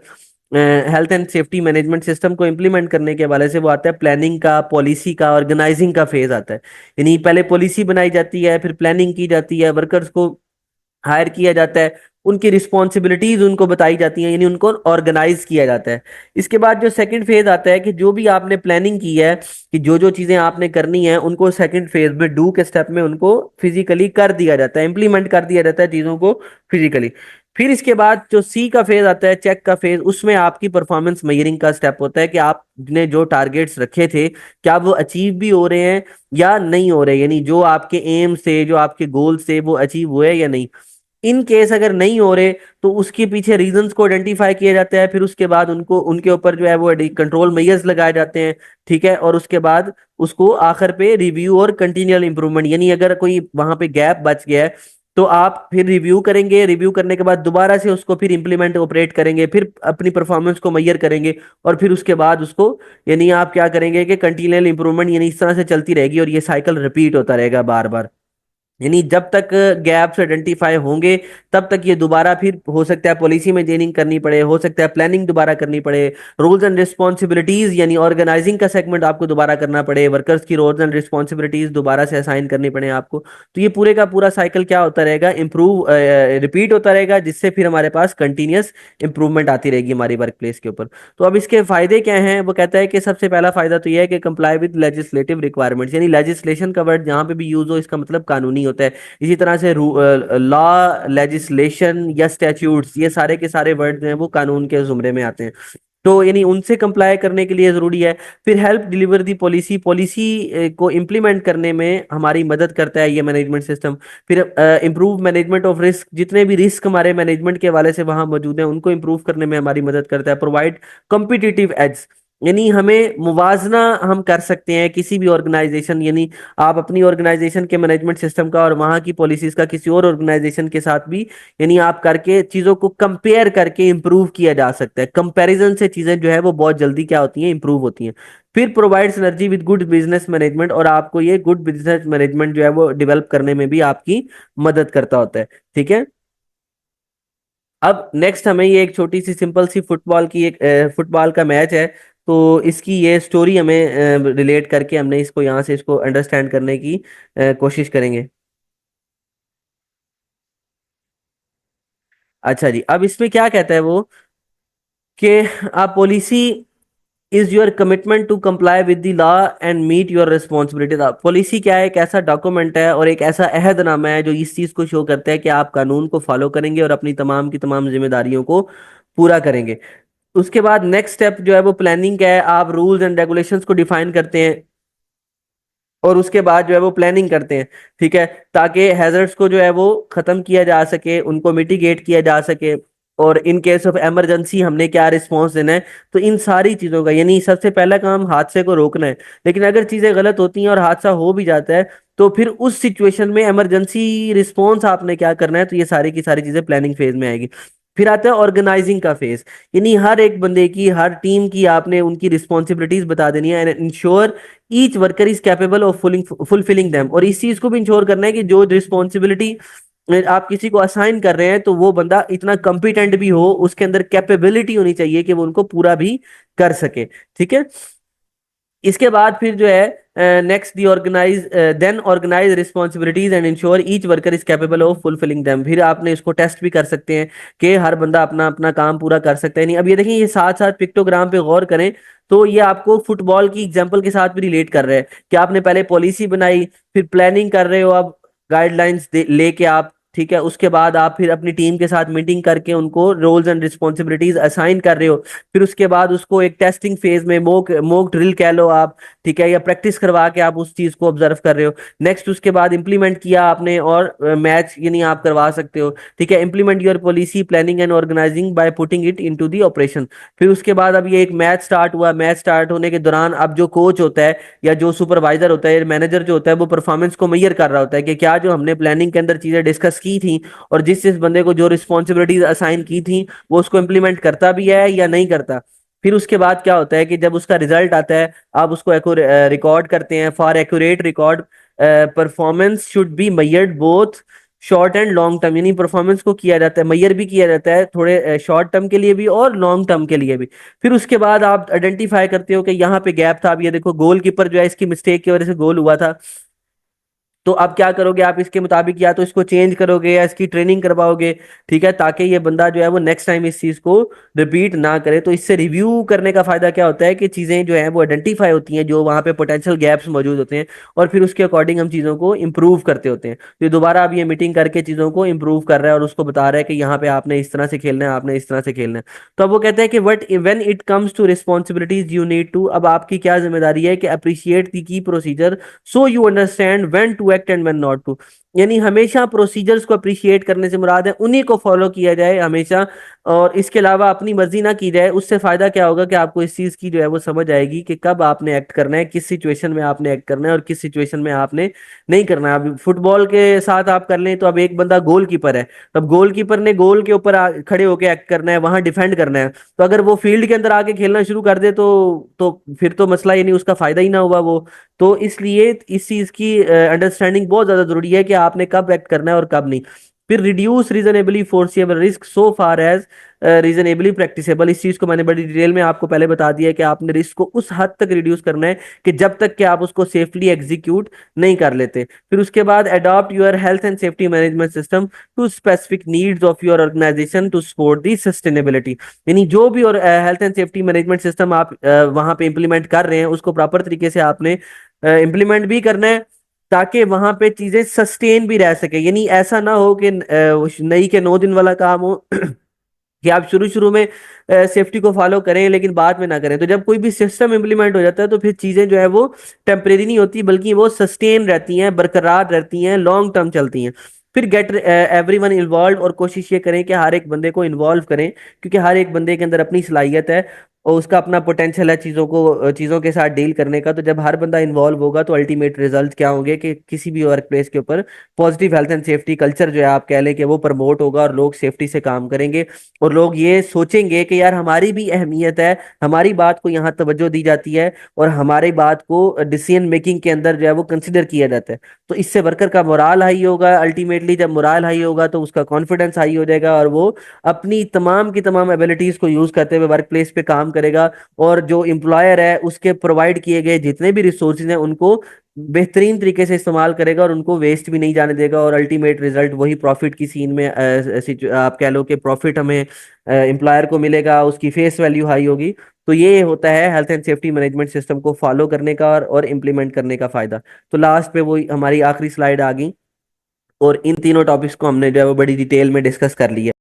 health and safety management system को इम्प्लीमेंट करने के हवाले से वो आता है प्लानिंग का, पॉलिसी का, ऑर्गेनाइजिंग का फेज आता है। यानी पहले पॉलिसी बनाई जाती है, फिर प्लानिंग की जाती है, वर्कर्स को हायर किया जाता है, उनकी रिस्पॉन्सिबिलिटीज उनको बताई जाती हैं, यानी उनको ऑर्गेनाइज किया जाता है। इसके बाद जो सेकंड फेज आता है कि जो भी आपने प्लानिंग की है कि जो जो चीजें आपने करनी है उनको सेकंड फेज में डू के स्टेप में उनको फिजिकली कर दिया जाता है, इंप्लीमेंट कर दिया जाता है चीजों को फिजिकली। फिर इसके बाद जो सी का फेज आता है, चेक का फेज, उसमें आपकी परफॉर्मेंस मेजरिंग का स्टेप होता है कि आपने जो टारगेट्स रखे थे क्या वो अचीव भी हो रहे हैं या नहीं हो रहे, यानी जो आपके एम से, जो आपके गोल से वो अचीव हुए या नहीं। इन केस अगर नहीं हो रहे तो उसके पीछे रीजंस को आइडेंटिफाई किया जाता है, फिर उसके बाद उनको उनके ऊपर जो है वो कंट्रोल मेजर्स लगाए जाते हैं। ठीक है, और उसके बाद उसको आखिर पे रिव्यू और कंटिन्यूअल इंप्रूवमेंट, यानी अगर कोई वहां पे गैप बच गया है तो आप फिर रिव्यू करेंगे, रिव्यू करने के बाद दोबारा से उसको फिर इंप्लीमेंट ऑपरेट करेंगे, फिर अपनी परफॉर्मेंस को मेजर करेंगे, और फिर उसके बाद उसको, यानी आप क्या करेंगे कि कंटिन्यूअल इंप्रूवमेंट, यानी इस तरह से चलती रहेगी और ये साइकिल रिपीट होता रहेगा बार बार। यानी जब तक गैप्स आइडेंटिफाई होंगे तब तक ये दोबारा फिर हो सकता है पॉलिसी में चेंजिंग करनी पड़े, हो सकता है प्लानिंग दोबारा करनी पड़े, रोल्स एंड रिस्पॉन्सिबिलिटीज यानी ऑर्गेनाइजिंग का सेगमेंट आपको दोबारा करना पड़े, वर्कर्स की रोल्स एंड रिस्पॉन्सिबिलिटीज दोबारा से असाइन करनी पड़े आपको। तो ये पूरे का पूरा साइकिल क्या होता रहेगा, इम्प्रूव रिपीट होता रहेगा, जिससे फिर हमारे पास कंटिन्यूअस इंप्रूवमेंट आती रहेगी हमारी वर्क प्लेस के ऊपर। तो अब इसके फायदे क्या हैं, वो कहता है कि सबसे पहला फायदा तो यह है कि कंप्लाई विद लेजिस्लेटिव रिक्वायरमेंट्स, यानी लेजिस्लेशन का वर्ड जहां पे भी यूज हो इसका मतलब कानूनी होता है। इसी तरह से लॉ, लेजिस्लेशन या स्टैट्यूट्स, ये सारे के सारे वर्ड जो हैं वो कानून के जुमरे में आते हैं, तो यानी उनसे कंप्लाई करने के लिए जरूरी है। फिर हेल्प डिलीवर दी पॉलिसी, पॉलिसी को इम्प्लीमेंट करने में हमारी मदद करता है ये मैनेजमेंट सिस्टम। फिर इम्प्रूव मैनेजमेंट ऑफ रिस्क, जितने भी रिस्क हमारे मैनेजमेंट के हवाले से वहां मौजूद हैं उनको इम्प्रूव करने में हमारी मदद करता है। प्रोवाइड कॉम्पिटिटिव एज, यानी हमें मुवाजना हम कर सकते हैं किसी भी ऑर्गेनाइजेशन, यानी आप अपनी ऑर्गेनाइजेशन के मैनेजमेंट सिस्टम का और वहां की पॉलिसीज का किसी और ऑर्गेनाइजेशन के साथ भी, यानी आप करके चीजों को कंपेयर करके इंप्रूव किया जा सकता है। कंपैरिजन से चीजें जो है वो बहुत जल्दी क्या होती हैं, इंप्रूव होती हैं। फिर provide synergy with good business management, और आपको ये गुड बिजनेस मैनेजमेंट जो है वो डेवलप करने में भी आपकी मदद करता होता है। ठीक है, अब नेक्स्ट हमें ये एक छोटी सी सिंपल सी फुटबॉल की एक फुटबॉल का मैच है, तो इसकी ये स्टोरी हमें रिलेट करके हमने इसको यहाँ से इसको अंडरस्टैंड करने की कोशिश करेंगे। अच्छा जी, अब इसमें क्या कहता है वो कि a policy is your commitment to comply with the law and meet your responsibility. Policy क्या है, एक ऐसा डॉक्यूमेंट है और एक ऐसा अहदनामा है जो इस चीज को शो करता है कि आप कानून को फॉलो करेंगे और अपनी तमाम की तमाम जिम्मेदारियों को पूरा करेंगे। उसके बाद नेक्स्ट स्टेप जो है वो प्लानिंग का है, आप रूल्स एंड रेगुलेशंस को डिफाइन करते हैं और उसके बाद जो है वो प्लानिंग करते हैं। ठीक है, ताकि हैजर्ड्स को जो है वो खत्म किया जा सके, उनको मिटिगेट किया जा सके, और इन केस ऑफ इमरजेंसी हमने क्या रिस्पॉन्स देना है। तो इन सारी चीजों का, यानी सबसे पहला काम हादसे को रोकना है, लेकिन अगर चीजें गलत होती हैं और हादसा हो भी जाता है तो फिर उस सिचुएशन में इमरजेंसी रिस्पॉन्स आपने क्या करना है, तो ये सारी की सारी चीजें प्लानिंग फेज में आएगी। फिर आता है ऑर्गेनाइजिंग का फेज, यानी हर एक बंदे की, हर टीम की आपने उनकी रिस्पॉन्सिबिलिटीज बता देनी है, and ensure each worker is capable of fulfilling them, और इस चीज को भी इंश्योर करना है कि जो रिस्पॉन्सिबिलिटी आप किसी को असाइन कर रहे हैं तो वो बंदा इतना कॉम्पिटेंट भी हो, उसके अंदर कैपेबिलिटी होनी चाहिए कि वो उनको पूरा भी कर सके। ठीक है, इसके बाद फिर जो है next the organise, then organise responsibilities and ensure each worker is capable of fulfilling them. फिर आपने इसको टेस्ट भी कर सकते हैं कि हर बंदा अपना अपना काम पूरा कर सकता है नहीं। अब ये देखें, ये साथ साथ पिक्टोग्राम पे गौर करें तो ये आपको फुटबॉल की एग्जांपल के साथ भी रिलेट कर रहे हैं कि आपने पहले पॉलिसी बनाई, फिर प्लानिंग कर रहे हो, अब गाइडलाइंस लेके आप, ठीक है, उसके बाद आप फिर अपनी टीम के साथ मीटिंग करके उनको रोल्स एंड रिस्पॉन्सिबिलिटीज असाइन कर रहे हो, फिर उसके बाद उसको एक टेस्टिंग फेज में मोक मोक ड्रिल कह लो आप, ठीक है, या प्रैक्टिस करवा के आप उस चीज को ऑब्जर्व कर रहे हो। नेक्स्ट उसके बाद इंप्लीमेंट किया आपने और मैच यानी आप करवा सकते हो। ठीक है, implement your policy planning and organising by putting it into the operation. फिर उसके बाद अब ये एक मैच स्टार्ट हुआ, मैच स्टार्ट होने के दौरान अब जो कोच होता है या जो सुपरवाइजर होता है, मैनेजर जो होता है, वो परफॉर्मेंस को मेजर कर रहा होता है कि क्या जो हमने प्लानिंग के अंदर चीजें डिस्कस की थी और जिस जिस बंदे को जो रिस्पॉन्सिबिलिटीज असाइन की थी वो उसको इम्प्लीमेंट करता भी है या नहीं करता। फिर उसके बाद क्या होता है कि जब उसका रिजल्ट आता है आप उसको रिकॉर्ड करते हैं। For accurate record performance should be measured both short and long term, यानी परफॉर्मेंस को किया जाता है, मैयर भी किया जाता है थोड़े शॉर्ट टर्म के लिए भी और लॉन्ग टर्म के लिए भी। फिर उसके बाद आप आइडेंटिफाई करते हो कि यहाँ पे गैप था। अब ये देखो, गोल कीपर जो है इसकी मिस्टेक की वजह से गोल हुआ था, तो अब क्या करोगे आप इसके मुताबिक, या तो इसको चेंज करोगे या इसकी ट्रेनिंग करवाओगे, ठीक है, ताकि ये बंदा जो है वो नेक्स्ट टाइम इस चीज को रिपीट ना करे। तो इससे रिव्यू करने का फायदा क्या होता है कि चीजें जो है वो आइडेंटिफाई होती हैं, जो वहाँ पे पोटेंशियल गैप्स मौजूद होते हैं, और फिर उसके अकॉर्डिंग हम चीजों को इम्प्रूव करते होते हैं। तो ये दोबारा अब ये मीटिंग करके चीजों को इम्प्रूव कर रहा है और उसको बता रहा है कि यहाँ पे आपने इस तरह से खेलना है, आपने इस तरह से खेलना है। तो अब वो कहते हैं कि what when it comes to responsibilities you need to, अब आपकी क्या जिम्मेदारी है कि appreciate the key procedure so you understand when to act and when not to. यानी हमेशा प्रोसीजर्स को अप्रिशिएट करने से मुराद है उन्हीं को फॉलो किया जाए हमेशा, और इसके अलावा अपनी मर्जी ना की जाए। उससे फायदा क्या होगा कि आपको इस चीज की जो है वो समझ आएगी कि कब आपने एक्ट करना है, किस सिचुएशन में आपने एक्ट करना है और किस सिचुएशन में आपने नहीं करना है। अब फुटबॉल के साथ आप कर लें तो अब एक बंदा गोलकीपर है, तो अब गोलकीपर ने गोल के ऊपर खड़े होकर एक्ट करना है, वहां डिफेंड करना है। तो अगर वो फील्ड के अंदर आके खेलना शुरू कर दे तो फिर तो मसला ही नहीं, उसका फायदा ही ना हुआ वो। तो इसलिए इस चीज की अंडरस्टैंडिंग बहुत ज्यादा जरूरी है कि आपने कब एक्ट करना है और कब नहीं। फिर reduce reasonably foreseeable risk so far as reasonably practicable, इस चीज को मैंने बड़ी डिटेल में आपको पहले बता दिया है कि आपने रिस्क को उस हद तक रिड्यूस करना है कि जब तक कि आप उसको सेफली एग्जीक्यूट नहीं कर लेते। फिर उसके बाद adopt your health and safety management system to specific needs of your organisation to support the sustainability. यानी जो भी और health and safety management system आप वहां पे इंप्लीमेंट कर रहे हैं उसको प्रॉपर तरीके से आपने इम्प्लीमेंट भी करना है, ताकि वहां पे चीजें सस्टेन भी रह सके। यानी ऐसा ना हो कि नई के 9 दिन वाला काम हो कि आप शुरू शुरू में सेफ्टी को फॉलो करें लेकिन बाद में ना करें। तो जब कोई भी सिस्टम इंप्लीमेंट हो जाता है तो फिर चीजें जो है वो टेम्परेरी नहीं होती, बल्कि वो सस्टेन रहती हैं, बरकरार रहती हैं, लॉन्ग टर्म चलती हैं। फिर गेट एवरीवन इन्वॉल्व, और कोशिश ये करें कि हर एक बंदे को इन्वॉल्व करें, क्योंकि हर एक बंदे के अंदर अपनी सलाहियत है और उसका अपना पोटेंशियल है चीज़ों के साथ डील करने का। तो जब हर बंदा इन्वॉल्व होगा तो अल्टीमेट रिजल्ट क्या होंगे कि किसी भी वर्क प्लेस के ऊपर positive health and safety culture जो है आप कह लें कि वो प्रमोट होगा और लोग सेफ्टी से काम करेंगे। और लोग ये सोचेंगे कि यार हमारी भी अहमियत है, हमारी बात को यहाँ तवज्जो दी जाती है और हमारी बात को डिसीजन मेकिंग के अंदर जो है वो कंसिडर किया जाता है। तो इससे वर्कर का मोराल हाई होगा, अल्टीमेटली जब मोराल हाई होगा तो उसका कॉन्फिडेंस हाई हो जाएगा और वो अपनी तमाम की तमाम एबिलिटीज को यूज करते हुए वर्क प्लेस पे काम करेगा। और जो एम्प्लॉयर है उसके प्रोवाइड किए गए जितने भी रिसोर्सेज हैं उनको बेहतरीन तरीके से इस्तेमाल करेगा और उनको वेस्ट भी नहीं जाने देगा। और अल्टीमेट रिजल्ट वही प्रॉफिट की सीन में आप कह लो कि प्रॉफिट हमें एम्प्लॉयर को मिलेगा, उसकी फेस वैल्यू हाई होगी। तो ये होता है health and safety management system को फॉलो करने का और इम्प्लीमेंट करने का फायदा। तो लास्ट पे वो हमारी आखिरी स्लाइड आ गई और इन तीनों टॉपिक्स को हमने जो है वो बड़ी डिटेल में डिस्कस कर लिया।